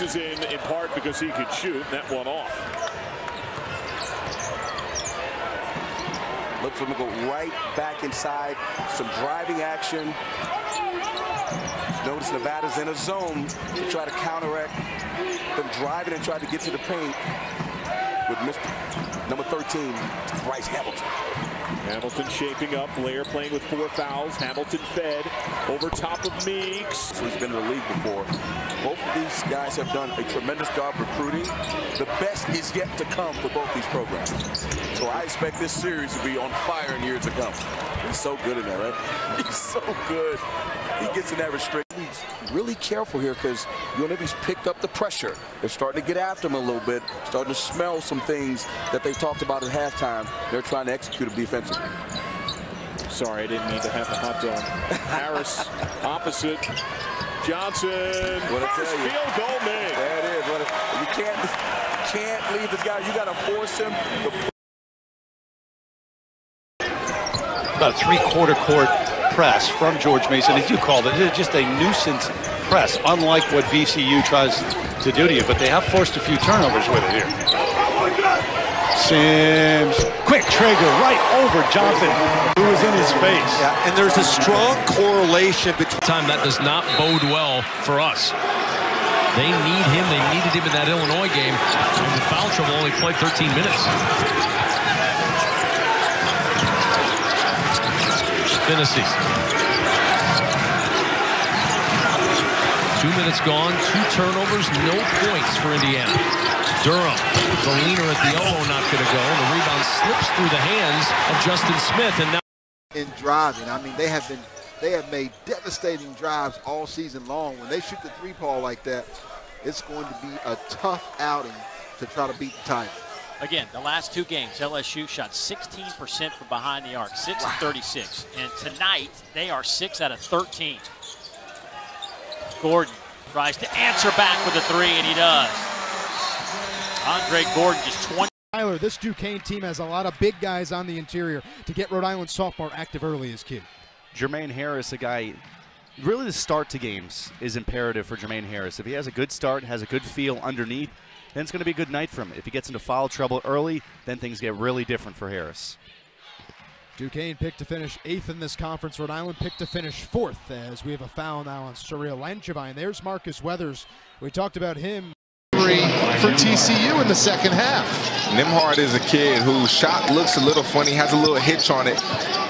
is in part because he could shoot, and that one off. Look for him to go right back inside. Some driving action. Notice Nevada's in a zone to try to counteract them driving and try to get to the paint with number 13, Bryce Hamilton. Hamilton shaping up. Blair playing with 4 fouls. Hamilton fed over top of Meeks. He's been in the league before. Both of these guys have done a tremendous job recruiting. The best is yet to come for both these programs. So I expect this series to be on fire in years to come. He's so good in there, right? He's so good. He gets in that restriction. He's really careful here because UNLV's picked up the pressure. They're starting to get after him a little bit, starting to smell some things that they talked about at halftime. They're trying to execute it defensively. Sorry, I didn't mean to have the hot dog. Harris, opposite. Johnson, first field goal made. There it is. You can't leave this guy. You got to force him. About a three-quarter court press from George Mason, as you called it. It's just a nuisance press, unlike what VCU tries to do to you. But they have forced a few turnovers with it here. Sims, quick trigger right over Johnson, who was in his face. Yeah, and there's a strong correlation between time that does not bode well for us. They need him. They needed him in that Illinois game. And the foul trouble only played 13 minutes. Finney. 2 minutes gone, 2 turnovers, no points for Indiana. Durham, the leaner at the elbow, not going to go. The rebound slips through the hands of Justin Smith, and now in driving, I mean, they have made devastating drives all season long. When they shoot the three-ball like that, it's going to be a tough outing to try to beat the Tigers. Again, the last 2 games, LSU shot 16% from behind the arc, 6 of 36. And tonight, they are 6 out of 13. Gordon tries to answer back with a 3, and he does. Andre Gordon just 20. Tyler, this Duquesne team has a lot of big guys on the interior. To get Rhode Island sophomore active early is key. Jermaine Harris, a guy, really the start to games is imperative for Jermaine Harris. If he has a good start, has a good feel underneath, then it's going to be a good night for him. If he gets into foul trouble early, then things get really different for Harris. Duquesne picked to finish 8th in this conference. Rhode Island picked to finish 4th as we have a foul now on Surreal Langevin. There's Marcus Weathers. We talked about him. For TCU in the second half. Nembhard is a kid whose shot looks a little funny, has a little hitch on it,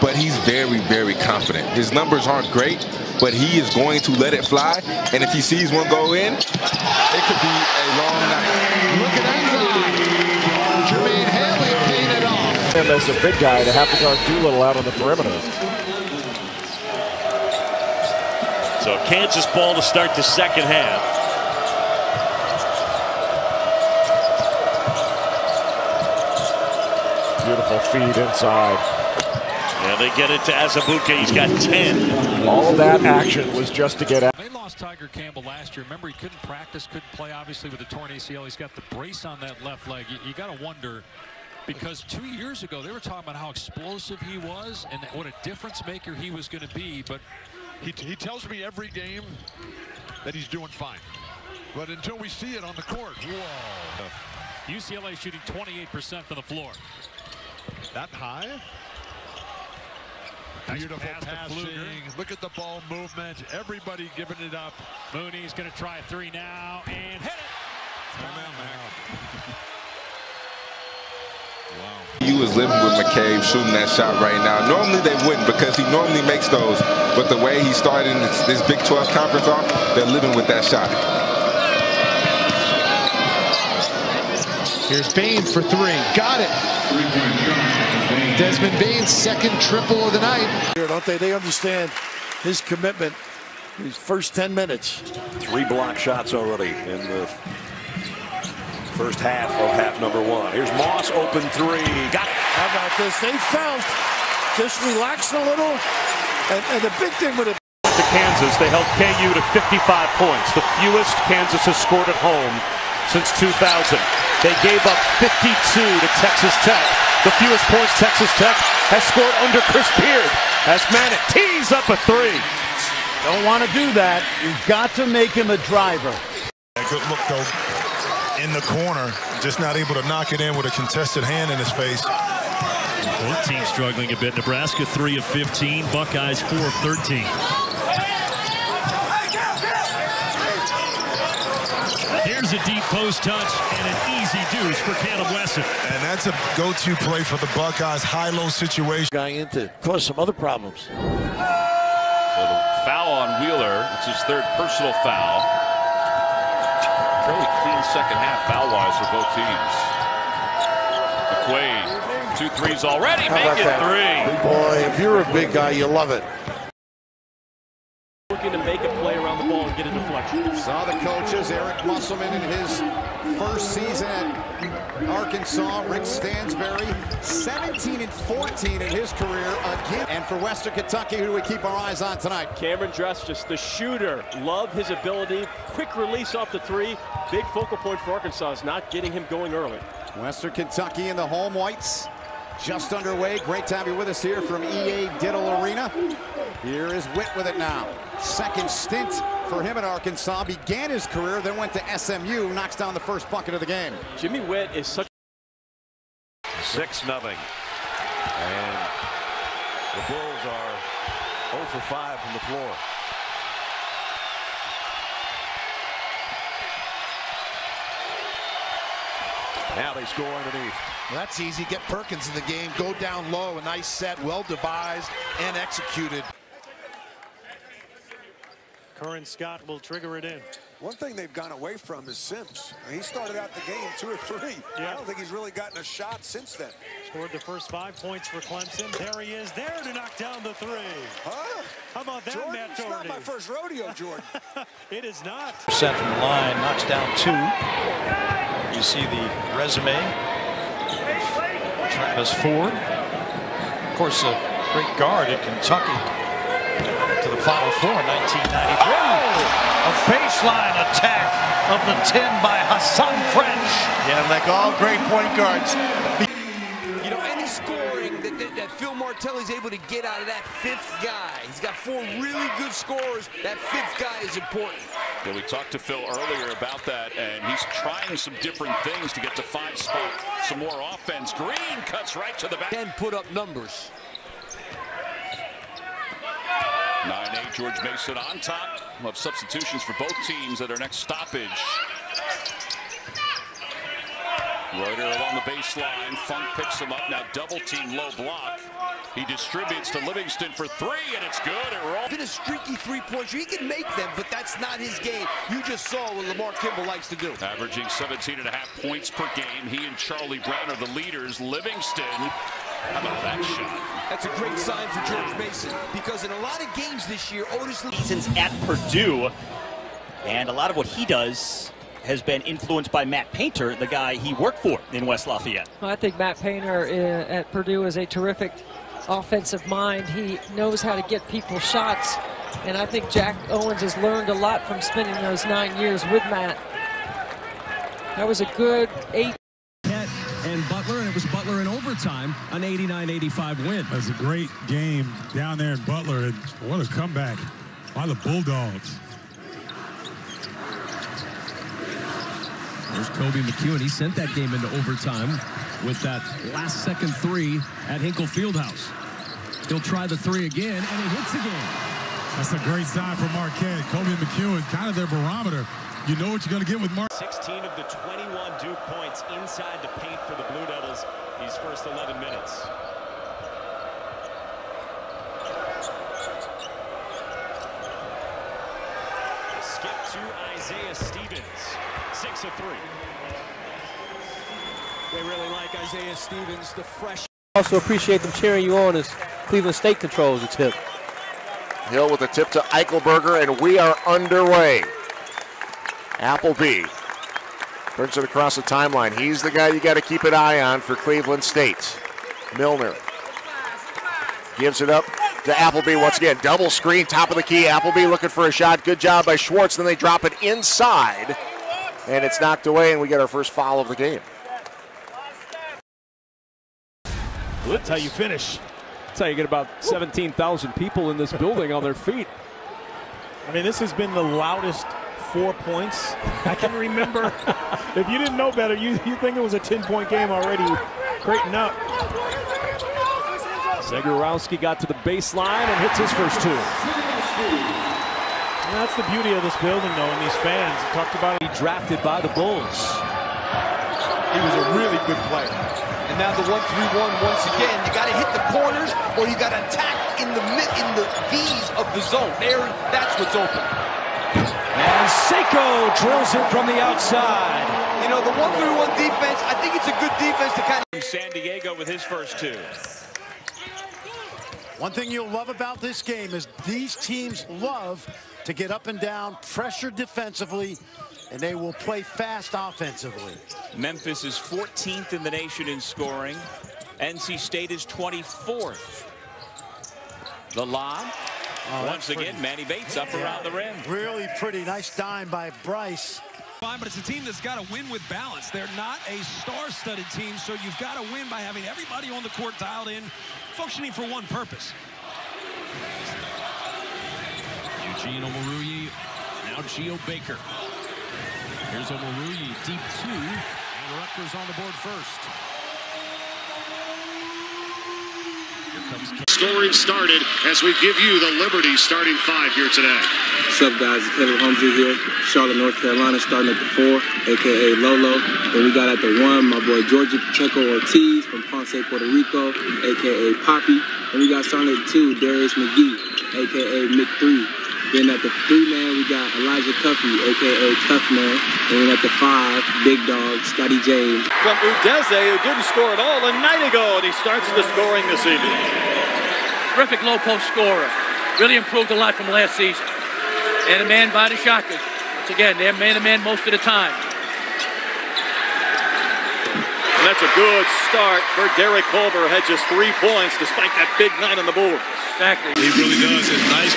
but he's very, very confident. His numbers aren't great, but he is going to let it fly, and if he sees one go in, it could be a long night. Look at that guy. Jermaine Haley paying it off. Him as a big guy to have to guard Doolittle out on the perimeter. So Kansas ball to start the second half. Beautiful feed inside. Yeah, they get it to Azubuike. He's got 10. All of that action was just to get out. They lost Tiger Campbell last year. Remember, he couldn't practice, couldn't play, obviously, with a torn ACL. He's got the brace on that left leg. You got to wonder, because 2 years ago, they were talking about how explosive he was and what a difference maker he was going to be. But he tells me every game that he's doing fine. But until we see it on the court, whoa. UCLA shooting 28% from the floor. That high? Beautiful passing. Look at the ball movement. Everybody giving it up. Mooney's going to try a 3 now and hit it. Wow. You was living with McCabe shooting that shot right now. Normally they wouldn't because he normally makes those, but the way he started this Big 12 conference off, they're living with that shot. Here's Bain for 3. Got it. Desmond Bain's second triple of the night. Don't they? They understand his commitment. These first 10 minutes. 3 block shots already in the first half of half number 1. Here's Moss, open 3. Got it. How about this? They felt just relaxed a little. And the big thing with it. To Kansas, they held KU to 55 points, the fewest Kansas has scored at home since 2000. They gave up 52 to Texas Tech. The fewest points Texas Tech has scored under Chris Beard as Mannett tees up a 3. Don't want to do that. You've got to make him a driver. A good look, though, in the corner. Just not able to knock it in with a contested hand in his face. Both teams struggling a bit. Nebraska 3 of 15. Buckeyes 4 of 13. Here's a deep post touch and an easy deuce for Caleb Wesson. And that's a go-to play for the Buckeyes, high-low situation. Guy into cause some other problems. So the foul on Wheeler. It's his third personal foul. Fairly clean second half foul-wise for both teams. McQuaid, 2 threes already. Make it 3. Boy, if you're a big guy, you love it. Looking to make a play around the ball and get a deflection. Saw the coaches, Eric Musselman in his first season at Arkansas, Rick Stansberry, 17 and 14 in his career again. And for Western Kentucky, who do we keep our eyes on tonight? Cameron Dress, just the shooter. Love his ability. Quick release off the 3. Big focal point for Arkansas is not getting him going early. Western Kentucky in the home whites. Just underway. Great to have you with us here from EA Diddle Arena. Here is Witt with it now. Second stint for him at Arkansas. Began his career, then went to SMU. Knocks down the first bucket of the game. Jimmy Witt is such 6-0. And the Bulls are 0 for 5 from the floor. Now they score underneath. Well, that's easy. Get Perkins in the game. Go down low. A nice set, well devised and executed. Curran Scott will trigger it in. One thing they've gone away from is Sims. He started out the game 2 or 3. Yeah. I don't think he's really gotten a shot since then. Scored the first 5 points for Clemson. There he is, there to knock down the 3. Huh? How about that, Jordan, Matt It's not my first rodeo, Jordan. It is not. Percent from the line, knocks down 2. You see the resume. Travis Ford. Of course, a great guard at Kentucky. To the Final Four in 1993. A baseline attack of the 10 by Hassan French. Yeah, like all great point guards. You know, any scoring that Phil Martelli's able to get out of that 5th guy. He's got 4 really good scorers. That 5th guy is important. Yeah, we talked to Phil earlier about that, and he's trying some different things to get to 5 spot, some more offense. Green cuts right to the back. And put up numbers. 9-8, George Mason on top. We'll have substitutions for both teams at our next stoppage. Reuter along the baseline. Funk picks him up. Now double team low block. He distributes to Livingston for 3, and it's good. It rolls. Been a streaky 3-pointer. He can make them, but that's not his game. You just saw what Lamar Kimball likes to do. Averaging 17.5 points per game. He and Charlie Brown are the leaders. Livingston, how about that shot? That's a great sign for George Mason, because in a lot of games this year, Otis seasons at Purdue, and a lot of what he does has been influenced by Matt Painter, the guy he worked for in West Lafayette. Well, I think Matt Painter at Purdue is a terrific offensive mind. He knows how to get people shots, and I think Jack Owens has learned a lot from spending those 9 years with Matt. That was a good 8. And Butler, and it was Butler in overtime, an 89-85 win. That's a great game down there in Butler, and what a comeback by the Bulldogs. There's Kobe McEwen. He sent that game into overtime with that last-second 3 at Hinkle Fieldhouse. He'll try the 3 again, and he hits again. That's a great sign for Marquette. Kobe McEwen, kind of their barometer. You know what you're going to get with Mark. 16 of the 21 Duke points inside the paint for the Blue Devils these first 11 minutes. Skip to Isaiah Stevens, 6 of 3. They really like Isaiah Stevens, the fresh. Also appreciate them cheering you on as Cleveland State controls the tip. Hill with the tip to Eichelberger, and we are underway. Appleby brings it across the timeline. He's the guy you got to keep an eye on for Cleveland State. Milner gives it up to Appleby once again. Double screen, top of the key. Appleby looking for a shot. Good job by Schwartz. Then they drop it inside, and it's knocked away, and we get our first foul of the game. That's how you finish. That's how you get about 17,000 people in this building on their feet. I mean, this has been the loudest 4 points. I can remember. If you didn't know better, you think it was a 10-point game already. Creighton up. Zagorowski got to the baseline and hits his first two. And that's the beauty of this building, though, and these fans. Talked about it. Drafted by the Bulls. He was a really good player. And now the 1-3-1 once again. You got to hit the corners, or you got to attack in the V's of the zone. That's what's open. And Seiko drills it from the outside. You know, the 1-3-1 defense, I think it's a good defense to kind of... San Diego with his first two. One thing you'll love about this game is these teams love to get up and down, pressure defensively, and they will play fast offensively. Memphis is 14th in the nation in scoring. NC State is 24th. The lob. Once again, Manny Bates up around the rim. Really pretty. Nice dime by Bryce. Fine, but it's a team that's got to win with balance. They're not a star-studded team, so you've got to win by having everybody on the court dialed in, functioning for one purpose. Eugene Omoruyi, now Geo Baker. Here's Omoruyi, deep two, and Rutgers on the board first. Scoring started as we give you the Liberty starting five here today. What's up, guys? It's Kevin Holmesy here. Charlotte, North Carolina, starting at the 4, a.k.a. Lolo. Then we got at the 1, my boy Georgie Pacheco Ortiz from Ponce, Puerto Rico, a.k.a. Poppy. And we got starting at 2, Darius McGee, a.k.a. Mick 3. Then at the 3-man, we got Elijah Cuffey, a.k.a. Cuffman. And then at the 5, Big Dog, Scotty James. From Udeze, who didn't score at all a night ago, and he starts the scoring this evening. Terrific low post scorer. Really improved a lot from last season. And a man by the Shockers. Once again, they're man-to-man most of the time. And that's a good start for Derek Culver. Had just 3 points despite that big night on the board. Exactly. He really does. And nice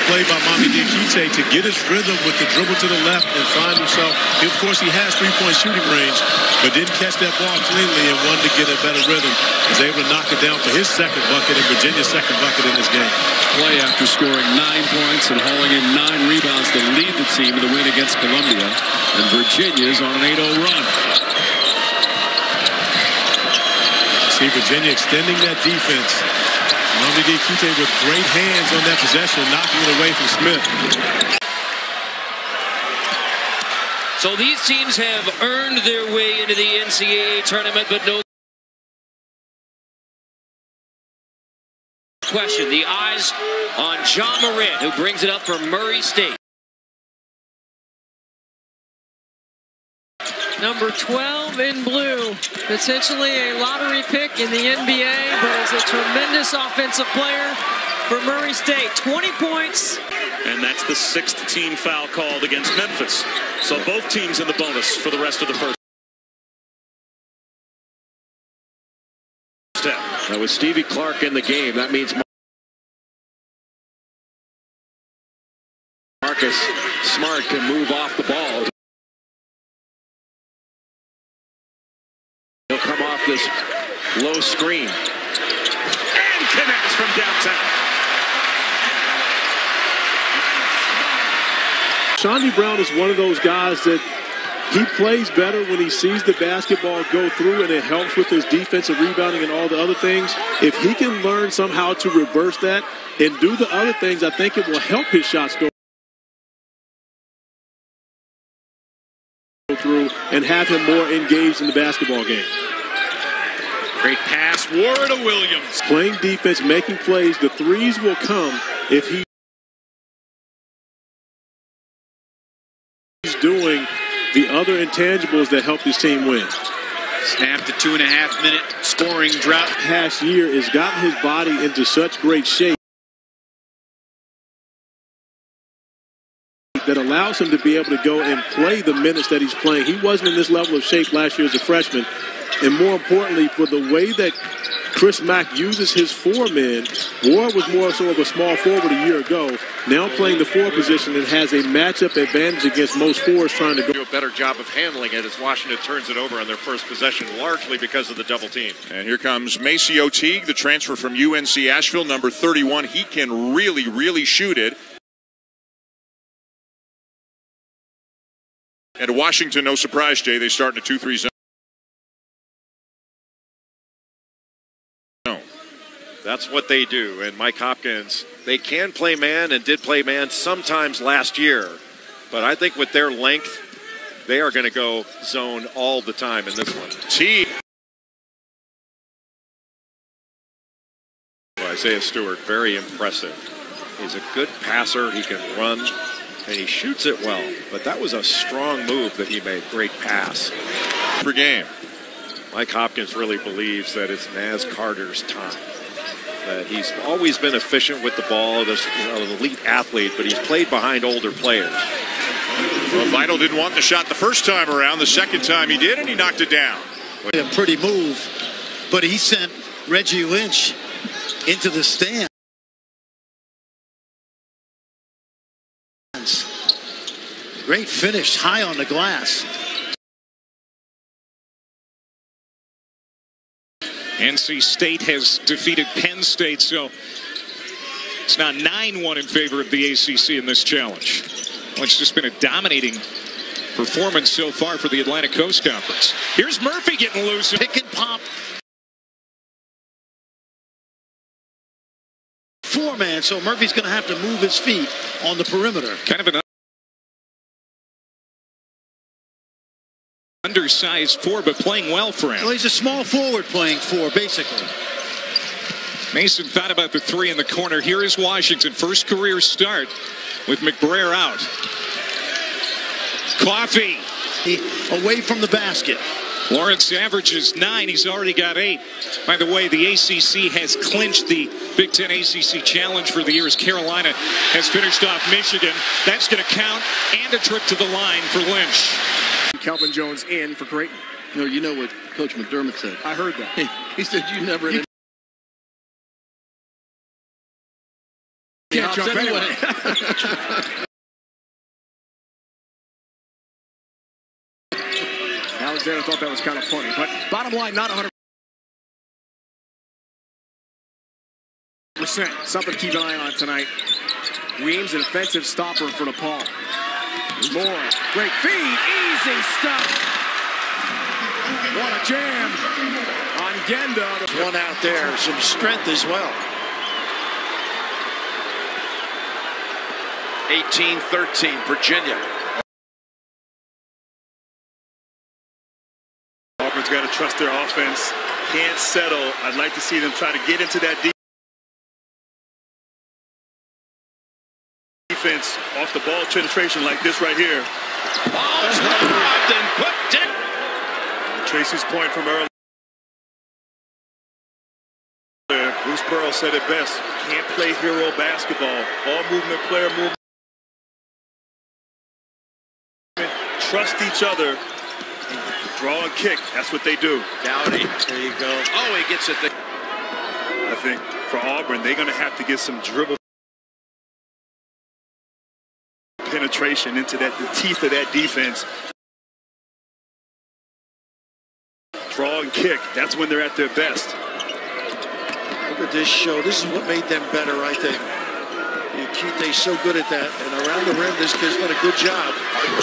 play by Mami Diakite to get his rhythm with the dribble to the left and find himself. Of course, he has 3-point shooting range, but didn't catch that ball cleanly and wanted to get a better rhythm. Was able to knock it down for his second bucket and Virginia's second bucket in this game. Play after scoring 9 points and hauling in 9 rebounds to lead the team in the win against Columbia. And Virginia's on an 8-0 run. See Virginia extending that defense. Mami Diakite with great hands on that possession, knocking it away from Smith. So these teams have earned their way into the NCAA tournament, but no question. The eyes on John Morant, who brings it up for Murray State. Number 12 in blue, potentially a lottery pick in the NBA, but is a tremendous offensive player for Murray State. 20 points. And that's the 6th team foul called against Memphis. So both teams in the bonus for the rest of the first step. Now with Stevie Clark in the game, that means Marcus Smart can move off the ball. He'll come off this low screen. And connects from downtown. Shawnee Brown is one of those guys that he plays better when he sees the basketball go through, and it helps with his defensive rebounding and all the other things. If he can learn somehow to reverse that and do the other things, I think it will help his shots go through and have him more engaged in the basketball game. Great pass, Ward to Williams. Playing defense, making plays, the threes will come if he's doing the other intangibles that help his team win. Snap to 2.5-minute scoring drought. Past year has gotten his body into such great shape that allows him to be able to go and play the minutes that he's playing. He wasn't in this level of shape last year as a freshman. And more importantly, for the way that Chris Mack uses his 4 men, Ward was more so of a small forward a year ago, now playing the 4 position and has a matchup advantage against most 4s trying to go. Do a better job of handling it as Washington turns it over on their first possession, largely because of the double team. And here comes Maceo Teague, the transfer from UNC Asheville, number 31. He can really, really shoot it. And Washington, no surprise, Jay, they start in a 2-3 zone. That's what they do. And Mike Hopkins, they can play man and did play man sometimes last year. But I think with their length, they are going to go zone all the time in this one. Isaiah Stewart, very impressive. He's a good passer. He can run, and he shoots it well. But that was a strong move that he made. Great pass. Per game. Mike Hopkins really believes that it's Naz Carter's time. That he's always been efficient with the ball, this an elite athlete, but he's played behind older players. Well, Vital didn't want the shot the first time around. The second time he did, and he knocked it down. A pretty move, but he sent Reggie Lynch into the stands. Great finish, high on the glass. NC State has defeated Penn State, so it's now 9-1 in favor of the ACC in this challenge. Well, it's just been a dominating performance so far for the Atlantic Coast Conference. Here's Murphy getting loose. Pick and pop. Four-man, so Murphy's going to have to move his feet on the perimeter. Kind of an undersized four, but playing well for him. Well, he's a small forward playing four, basically. Mason thought about the three in the corner. Here is Washington, first career start with McBrayer out. Coffee. Away from the basket. Lawrence averages 9. He's already got 8. By the way, the ACC has clinched the Big Ten ACC Challenge for the year as Carolina has finished off Michigan. That's going to count, and a trip to the line for Lynch. Calvin Jones in for Creighton. No, you know what Coach McDermott said. I heard that. He said you never... You can't jump anyway. Alexander thought that was kind of funny, but bottom line, not 100%. Something to keep an eye on tonight. Weems, an offensive stopper for DePaul. Moore, great feed, easy stuff. What a jam on Genda. One out there, some strength as well. 18-13, Virginia. Auburn's got to trust their offense. Can't settle. I'd like to see them try to get into that defense off the ball penetration like this right here. Ball's robbed and put down. Tracy's point from earlier. Bruce Pearl said it best. You can't play hero basketball. Ball movement, player movement. Trust each other. Draw and kick. That's what they do. Dowdy. There you go. Oh, he gets it. I think for Auburn, they're going to have to get some dribble penetration into the teeth of that defense. Draw and kick. That's when they're at their best. Look at this show. This is what made them better, I think. Keith's so good at that, and around the rim, this kid's done a good job.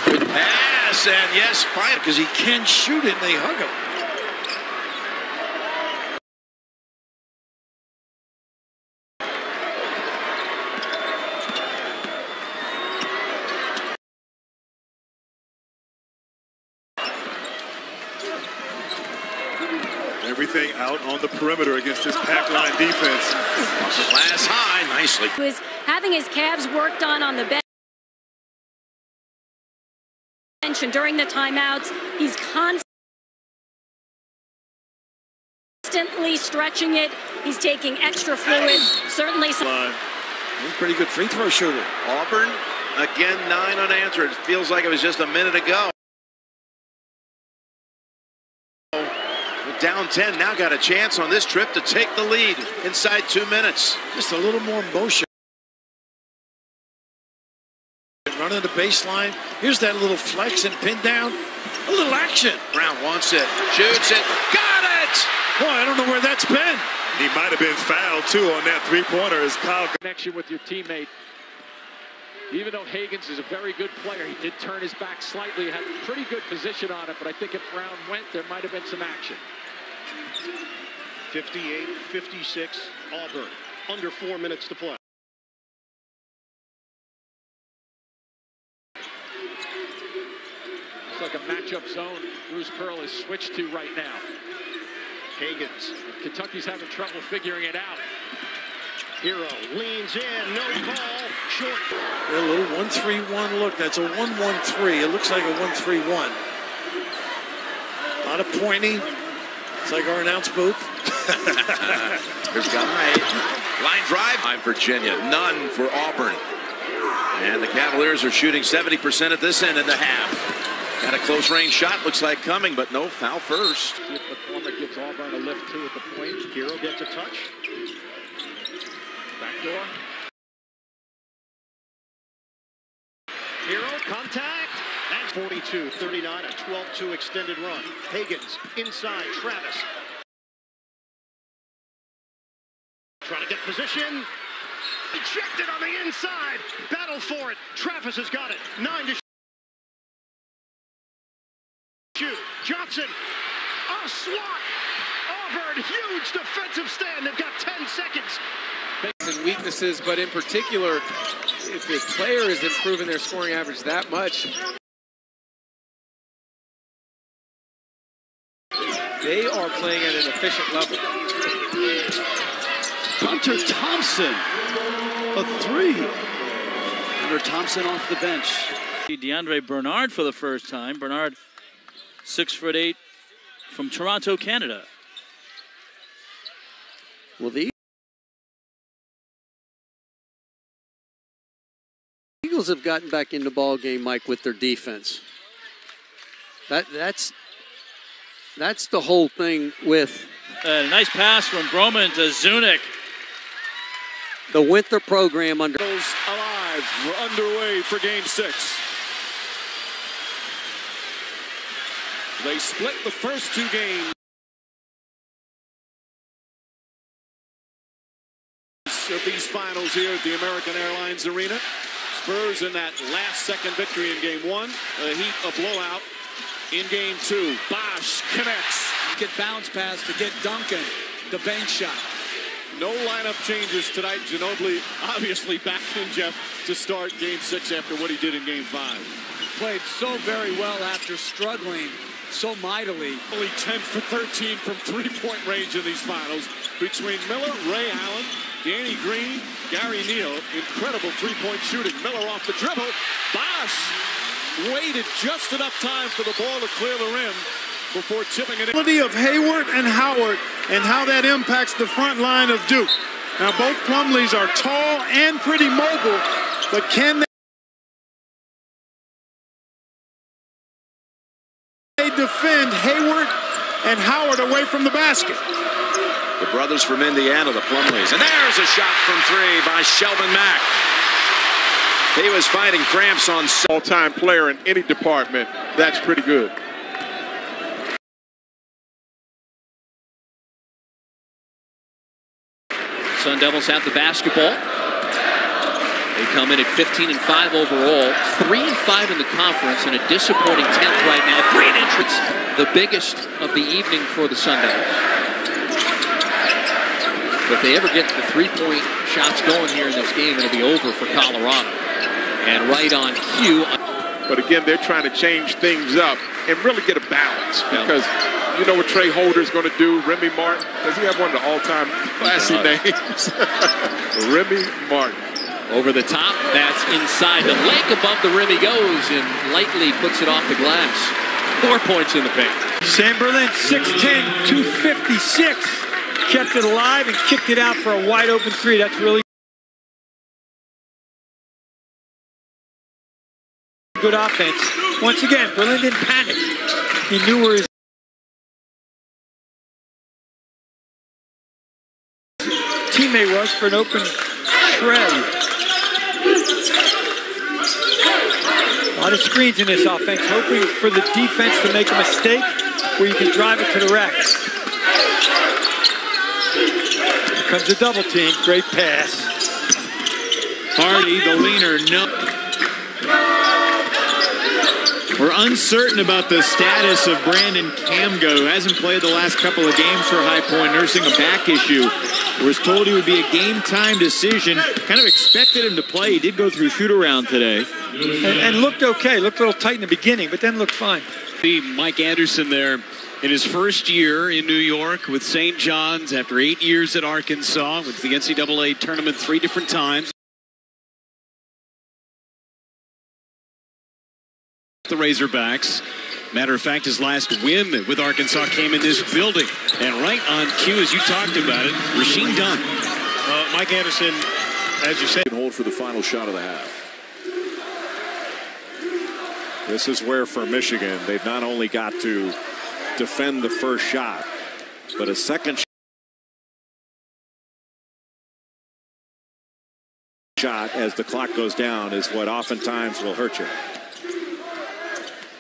Good pass, and yes, because he can shoot it, and they hug him. Everything out on the perimeter against this pack line defense. Glass high, nicely. He was having his calves worked on the bench, and during the timeouts, he's constantly stretching it. He's taking extra fluids. Certainly, he's a pretty good free throw shooter. Auburn again, 9 unanswered. It feels like it was just a minute ago. Down 10, now got a chance on this trip to take the lead inside 2 minutes. Just a little more motion. Running the baseline. Here's that little flex and pin down. A little action. Brown wants it, shoots it, got it! Boy, I don't know where that's been. He might have been fouled, too, on that three-pointer as Kyle. Connection with your teammate. Even though Higgins is a very good player, he did turn his back slightly, had pretty good position on it, but I think if Brown went, there might have been some action. 58-56, Auburn. Under 4 minutes to play. It's like a matchup zone Bruce Pearl has switched to right now. Higgins. Kentucky's having trouble figuring it out. Hero leans in, no call, short. A little 1-3-1 look. That's a 1-1-3. It looks like a 1-3-1. A lot of pointy. It's like our announce booth. There's Guy. Line drive by Virginia. None for Auburn. And the Cavaliers are shooting 70% at this end in the half. Got a close range shot. Looks like coming, but no foul first. See if McCormick gives Auburn a lift too at the point. Hero gets a touch. Back door. Hero, contact. And 42-39, a 12-2 extended run. Higgins inside, Travis. Trying to get position. Ejected on the inside. Battle for it. Travis has got it. 9 to shoot. Johnson. A swat. Auburn, huge defensive stand. They've got 10 seconds. And weaknesses, but in particular, if the player is improving their scoring average that much, they are playing at an efficient level. Hunter Thompson, a 3. Hunter Thompson off the bench. DeAndre Bernard for the first time. Bernard, 6'8", from Toronto, Canada. Well, the Eagles have gotten back in the ball game, Mike, with their defense. That's the whole thing with A nice pass from Broman to Zunic. the winter program under. Alive. We're underway for Game 6. They split the first 2 games of these finals here at the American Airlines Arena. Spurs in that last-second victory in Game 1. The Heat a blowout in Game 2. Bosch connects. Get bounce pass to get Duncan. The bank shot. No lineup changes tonight. Ginobili obviously back in, Jeff, to start Game 6 after what he did in Game 5. Played so very well after struggling so mightily. Only 10 for 13 from three-point range in these finals between Miller, Ray Allen, Danny Green, Gary Neal. Incredible three-point shooting. Miller off the dribble. Bosch waited just enough time for the ball to clear the rim before tipping it in. Of Hayward and Howard and how that impacts the front line of Duke. Now both Plumlees are tall and pretty mobile, but can they defend Hayward and Howard away from the basket? The brothers from Indiana, the Plumlees. And there's a shot from 3 by Shelvin Mack. He was fighting cramps on all-time player in any department. That's pretty good. Sun Devils have the basketball. They come in at 15-5 overall, 3-5 in the conference, and a disappointing 10th right now. Great entrance, the biggest of the evening for the Sun Devils. If they ever get the three-point shots going here in this game, it'll be over for Colorado. And right on cue. But again, they're trying to change things up and really get a balance because you know what Trey Holder's going to do. Remy Martin, does he have one of the all-time classy names? Remy Martin. Over the top, that's inside. The leg above the rim he goes and lightly puts it off the glass. 4 points in the paint. Sam Berlin, 6'10", 256. Kept it alive and kicked it out for a wide open 3. That's really good offense. Once again, Berlin didn't panic. He knew where his teammate was for an open shred. A lot of screens in this offense, hoping for the defense to make a mistake where you can drive it to the rack. Here comes a double team. Great pass. Hardy, the leaner, no. We're uncertain about the status of Brandon Kamgo, who hasn't played the last couple of games for High Point, nursing a back issue. Was told he would be a game-time decision. Kind of expected him to play. He did go through shoot-around today. And looked okay. Looked a little tight in the beginning, but then looked fine. Mike Anderson there in his first year in New York with St. John's after 8 years at Arkansas, with the NCAA tournament 3 different times. The Razorbacks. Matter of fact, his last win with Arkansas came in this building. And right on cue, as you talked about it, Rasheem Dunn. Mike Anderson, as you said, can hold for the final shot of the half. This is where, for Michigan, they've not only got to defend the first shot, but a second shot as the clock goes down is what oftentimes will hurt you.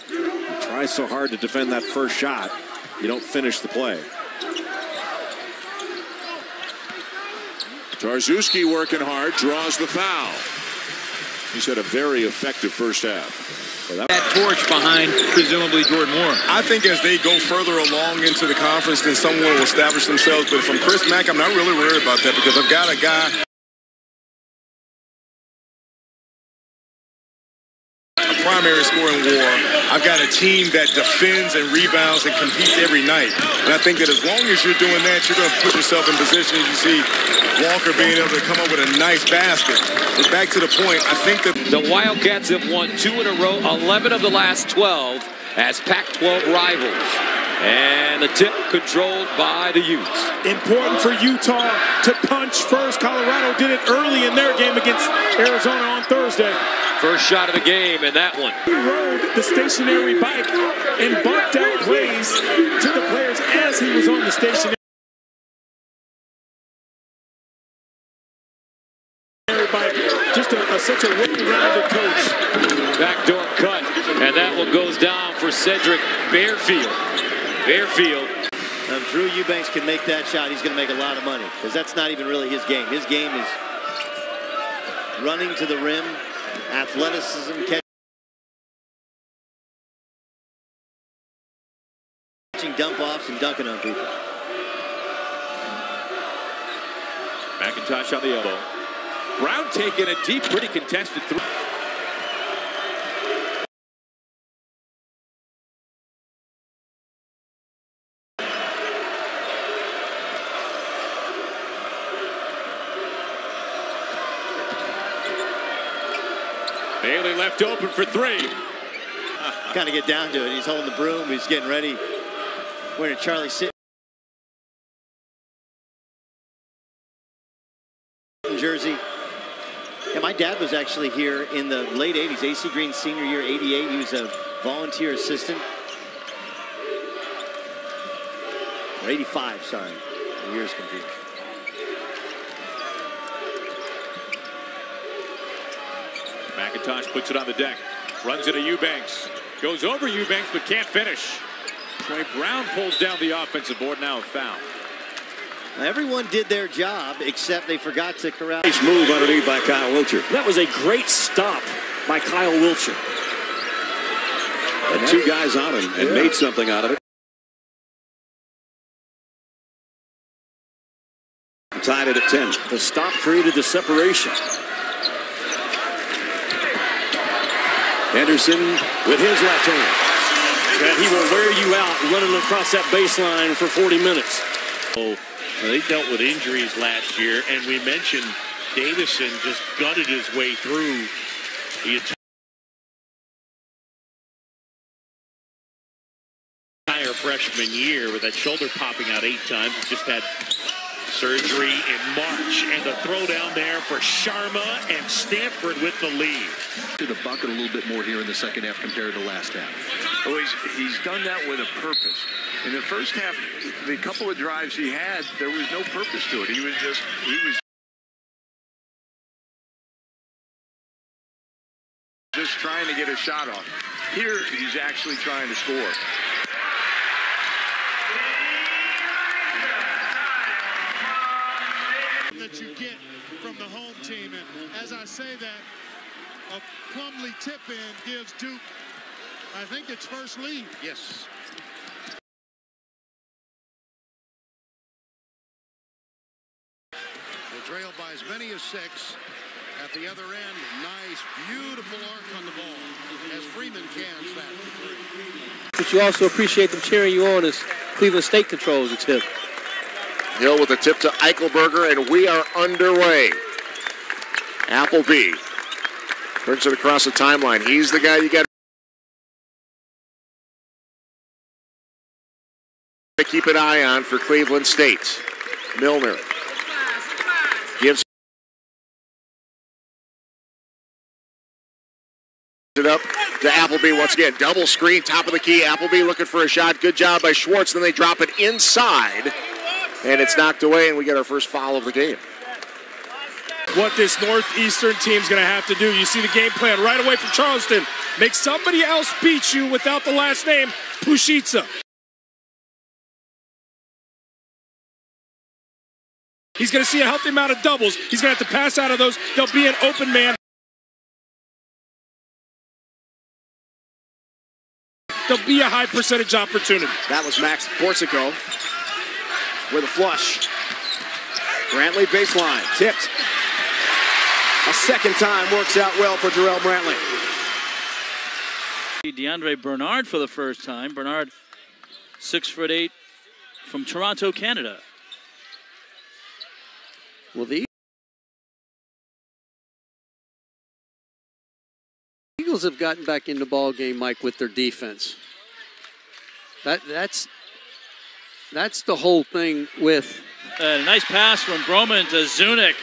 You try so hard to defend that first shot, you don't finish the play. Tarczewski working hard, draws the foul. He's had a very effective first half. That torch behind, presumably, Jordan Moore. I think as they go further along into the conference, then someone will establish themselves. But from Chris Mack, I'm not really worried about that because I've got a guy. A primary scoring war. I've got a team that defends and rebounds and competes every night. And I think that as long as you're doing that, you're going to put yourself in position. You see Walker being able to come up with a nice basket. But back to the point, I think that the Wildcats have won 2 in a row, 11 of the last 12 as Pac-12 rivals. And the tip controlled by the Utes. Important for Utah to punch first. Colorado did it early in their game against Arizona on Thursday. First shot of the game, and that one. He rode the stationary bike and bumped out plays to the players as he was on the stationary bike. Just such a well-rounded coach. Backdoor cut, and that one goes down for Cedric Bearfield. If Drew Eubanks can make that shot, he's going to make a lot of money because that's not even really his game. His game is running to the rim, athleticism, catching dump-offs and dunking on people. McIntosh on the elbow. Brown taking a deep, pretty contested three. Bailey left open for 3. Kind of get down to it. He's holding the broom. He's getting ready. Wearing a Charlie Sit jersey. Yeah, my dad was actually here in the late 80s. AC Green's senior year, 88. He was a volunteer assistant. Or 85, sorry. The year's confused. McIntosh puts it on the deck. Runs it to Eubanks. Goes over Eubanks, but can't finish. Troy Brown pulls down the offensive board. Now a foul. Now, everyone did their job, except they forgot to corral. Nice move underneath by Kyle Wilcher. That was a great stop by Kyle Wilcher. Had 2 guys on him and made something out of it. Tied it at 10. The stop created the separation. Henderson with his left hand. And he will wear you out running across that baseline for 40 minutes. Oh, they dealt with injuries last year, and we mentioned Davison just gutted his way through the entire freshman year with that shoulder popping out 8 times. He just had surgery in March, and the throw down there for Sharma and Stanford with the lead. To the bucket a little bit more here in the second half compared to last half. Oh, he's done that with a purpose. In the first half, the couple of drives he had, there was no purpose to it. He was just trying to get a shot off. Here, he's actually trying to score. That you get from the home team, and as I say that, a Plumlee tip-in gives Duke I think it's first lead. Yes. They trail by as many as 6. At the other end, nice, beautiful arc on the ball as Freeman cans that for 3. But you also appreciate them cheering you on as Cleveland State controls the tip. Hill with a tip to Eichelberger, and we are underway. Appleby brings it across the timeline. He's the guy you got to keep an eye on for Cleveland State. Milner gives it up to Appleby once again. Double screen, top of the key. Appleby looking for a shot. Good job by Schwartz. Then they drop it inside, and it's knocked away, and we get our first foul of the game. What this Northeastern team's going to have to do. You see the game plan right away from Charleston. Make somebody else beat you without the last name, Pushitsa. He's going to see a healthy amount of doubles. He's going to have to pass out of those. There'll be an open man. There'll be a high percentage opportunity. That was Max Borsico with a flush. Brantley baseline, tipped. A second time works out well for Jarrell Brantley. DeAndre Bernard for the first time. Bernard, 6'8" from Toronto, Canada. Well, the Eagles have gotten back in the ball game, Mike, with their defense. That's the whole thing with A nice pass from Broman to Zunic.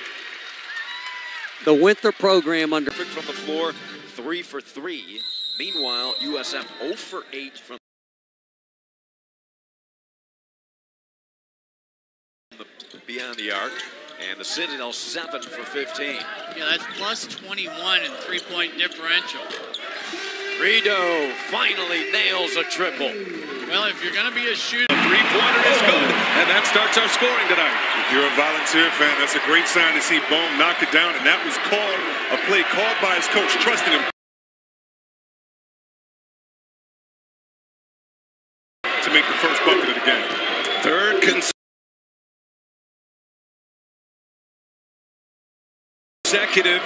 the winter program under. From the floor, 3 for 3. Meanwhile, USF 0 for 8 from beyond the arc. And the Citadel 7 for 15. Yeah, that's plus 21 in three-point differential. Rideau finally nails a triple. Well, if you're going to be a shooter. Three-pointer is good, and that starts our scoring tonight. If you're a Volunteer fan, that's a great sign to see Bone knock it down, and that was called, a play called by his coach, trusting him to make the first bucket of the game. Third consecutive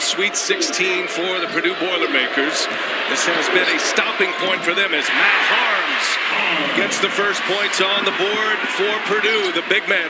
Sweet 16 for the Purdue Boilermakers. This has been a stopping point for them as Matt Harms gets the first points on the board for Purdue, the big man.